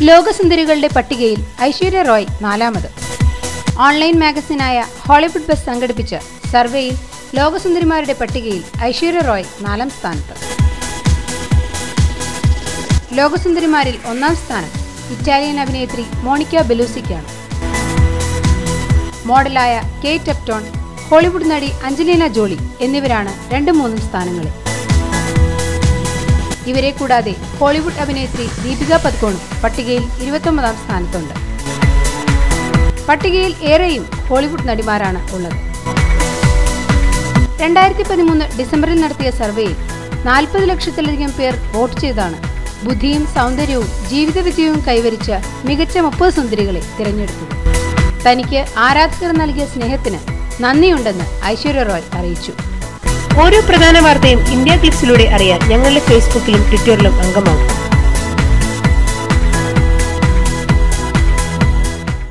ലോകസുന്ദരികളുടെ പട്ടികയിൽ ഐശ്വര്യ റോയ് 4ാമത്. ഓൺലൈൻ മാഗസിനായ ഹോളിവുഡ് ബസ് സംഘടിപ്പിച്ച സർവേയിൽ ലോകസുന്ദരിമാരുടെ പട്ടികയിൽ ഐശ്വര്യ റോയ് 4ാം സ്ഥാനത്ത്. ലോകസുന്ദരിമാരിൽ 1ാം സ്ഥാനം ഇറ്റാലിയൻ അഭിനേത്രി മോണിക്ക ബെലൂസിക്കാണ്. മോഡലായ കേറ്റ് അപ്ടോൺ, ഹോളിവുഡ് നടി അഞ്ജലീന ജോളി എന്നിവരാണ് 2-3 സ്ഥാനങ്ങളിൽ. ഇവരെ കൂടാതെ ഹോളിവുഡ് അഭിനേത്രി ദീപിക പദുക്കോണും പട്ടികയിൽ 29ാം സ്ഥാനത്തുണ്ട്. പട്ടികയിൽ ഏറെയും ഹോളിവുഡ് നടിമാരാണ് ഉള്ളത്. 2013 ഡിസംബറിൽ നടത്തിയ സർവേയിൽ 40 ലക്ഷത്തിലധികം പേർ വോട്ട് ചെയ്താണ് ബുദ്ധിയും സൗന്ദര്യവും ജീവിത വിജയവും കൈവരിച്ച മികച്ച 30 സുന്ദരികളെ തിരഞ്ഞെടുത്തത്. തനിക്ക് ആരാധകർ നൽകിയ സ്നേഹത്തിന് നന്ദിയുണ്ടെന്ന് ഐശ്വര്യ റോയ് അറിയിച്ചു. ഓരോ പ്രധാന വാർത്തയും ഇന്ത്യ ക്ലിക്സിലൂടെ അറിയാൻ ഞങ്ങളുടെ ഫേസ്ബുക്കിലും ട്വിറ്ററിലും അംഗമാകും.